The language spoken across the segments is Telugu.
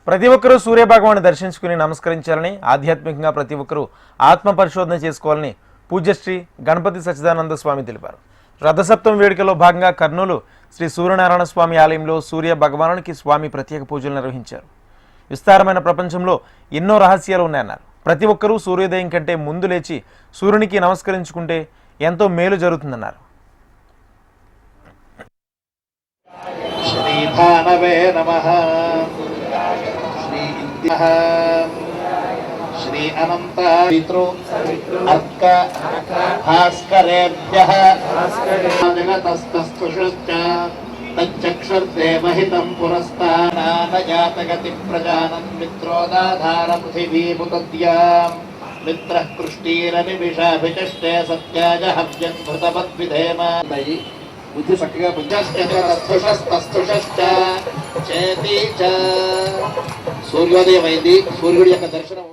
ప్రతి ఒక్కరూ సూర్యభగవాన్ని దర్శించుకుని నమస్కరించాలని, ఆధ్యాత్మికంగా ప్రతి ఒక్కరూ ఆత్మ పరిశోధన చేసుకోవాలని పూజ్యశ్రీ గణపతి సచ్చిదానంద స్వామి తెలిపారు. రథసప్తమి వేడుకలో భాగంగా కర్నూలు శ్రీ సూర్యనారాయణ స్వామి ఆలయంలో సూర్య భగవానునికి స్వామి ప్రత్యేక పూజలు నిర్వహించారు. విస్తారమైన ప్రపంచంలో ఎన్నో రహస్యాలు ఉన్నాయన్నారు. ప్రతి ఒక్కరూ సూర్యోదయం కంటే ముందు లేచి సూర్యునికి నమస్కరించుకుంటే ఎంతో మేలు జరుగుతుందన్నారు. శ్రీభానవే నమః. శ్రీ అనంత అర్క భాస్కరేభ్యః జగతస్తస్తుషశ్చ తచ్చక్షుర్దేవహితం పురస్తానానజాతగతి ప్రజానం మిత్రోదాధార పృథివీముతద్యాం మిత్రః కృష్టీరనిమిషాభిచష్టే సత్యాజ హవ్యం ధృతవద్విధేమ. బుద్ధి చక్కగా సూర్యోదయం అయింది. సూర్యుడి యొక్క దర్శనం.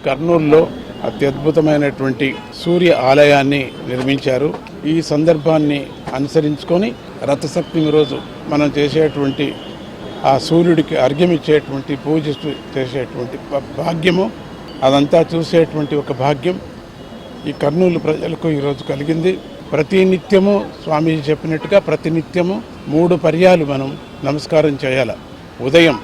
కర్నూలులో అత్యద్భుతమైనటువంటి సూర్య ఆలయాన్ని నిర్మించారు. ఈ సందర్భాన్ని అనుసరించుకొని రథసప్తమి రోజు మనం చేసేటువంటి ఆ సూర్యుడికి అర్ఘ్యమిచ్చేటువంటి పూజ చేసేటువంటి భాగ్యము, అదంతా చూసేటువంటి ఒక భాగ్యం ఈ కర్నూలు ప్రజలకు ఈరోజు కలిగింది. ప్రతినిత్యము స్వామీజీ చెప్పినట్టుగా ప్రతినిత్యము 3 పర్యాలు మనం నమస్కారం చేయాలి. ఉదయం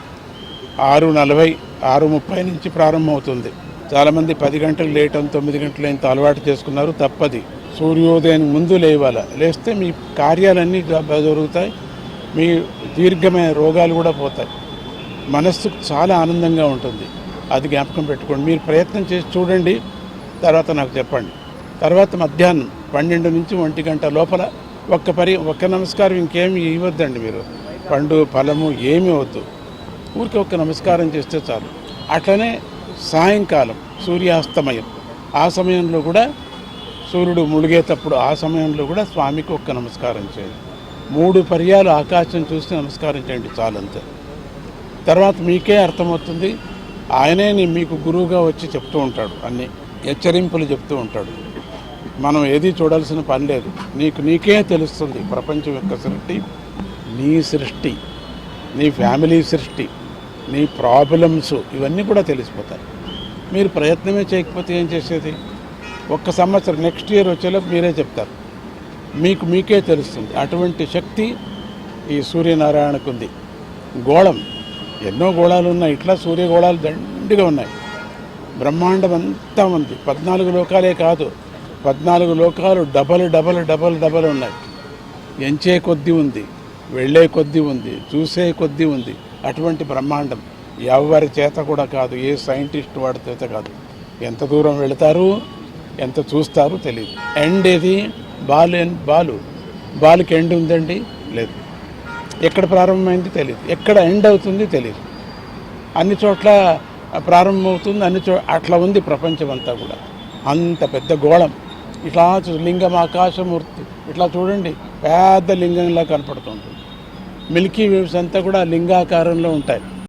6:40, 6:30 నుంచి ప్రారంభమవుతుంది. చాలామంది 10 గంటలు లేటం 9 గంటలు ఇంత అలవాటు చేసుకున్నారు. తప్పది. సూర్యోదయం ముందు లేవాలి. లేస్తే మీ కార్యాలన్నీ జరుగుతాయి. మీ దీర్ఘమైన రోగాలు కూడా పోతాయి. మనస్సుకు చాలా ఆనందంగా ఉంటుంది. అది జ్ఞాపకం పెట్టుకోండి. మీరు ప్రయత్నం చేసి చూడండి, తర్వాత నాకు చెప్పండి. తర్వాత మధ్యాహ్నం 12 నుంచి 1 గంట లోపల ఒక్క నమస్కారం, ఇంకేమి ఇవ్వద్దండి. మీరు పండు ఫలము ఏమీ వద్దు, ఊరికి ఒక్క నమస్కారం చేస్తే చాలు. అట్లనే సాయంకాలం సూర్యాస్తమయం, ఆ సమయంలో కూడా సూర్యుడు ములిగేటప్పుడు ఆ సమయంలో కూడా స్వామికి ఒక్క నమస్కారం చేయండి. 3 పర్యాలు ఆకాశం చూసి నమస్కారం చేయండి, చాలంతే. తర్వాత మీకే అర్థమవుతుంది. ఆయనే మీకు గురువుగా వచ్చి చెప్తూ ఉంటాడు, అన్నీ హెచ్చరింపులు చెప్తూ ఉంటాడు. మనం ఏది చూడాల్సిన పని లేదు. నీకే తెలుస్తుంది ప్రపంచం యొక్క సృష్టి, నీ సృష్టి, నీ ఫ్యామిలీ సృష్టి, నీ ప్రాబ్లమ్స్ ఇవన్నీ కూడా తెలిసిపోతాయి. మీరు ప్రయత్నమే చేయకపోతే ఏం చేసేది? 1 సంవత్సరం నెక్స్ట్ ఇయర్ వచ్చేలోపు మీరే చెప్తారు. మీకే తెలుస్తుంది. అటువంటి శక్తి ఈ సూర్యనారాయణకు ఉంది. గోళం, ఎన్నో గోళాలు ఉన్నాయి. ఇట్లా సూర్యగోళాలు దండిగా ఉన్నాయి. బ్రహ్మాండం అంతా ఉంది. 14 లోకాలే కాదు, 14 లోకాలు డబల్ ఉన్నాయి. ఎంచే కొద్దీ ఉంది, వెళ్ళే కొద్దీ ఉంది, చూసే కొద్దీ ఉంది. అటువంటి బ్రహ్మాండం ఎవరి చేత కూడా కాదు, ఏ సైంటిస్ట్ వాడి చేత కాదు. ఎంత దూరం వెళతారు, ఎంత చూస్తారు తెలియదు. ఎండ్ ఏది? బాలుకి ఎండ్ ఉందండి? లేదు. ఎక్కడ ప్రారంభమైంది తెలియదు, ఎక్కడ ఎండ్ అవుతుంది తెలియదు. అన్ని చోట్ల ప్రారంభమవుతుంది, అట్లా ఉంది ప్రపంచం అంతా కూడా. అంత పెద్ద గోళం. ఇట్లా లింగం, ఆకాశమూర్తి ఇట్లా చూడండి, పెద్ద లింగంలా కనపడుతుంటుంది. మిల్కీ వేవ్స్ అంతా కూడా లింగాకారంలో ఉంటాయి.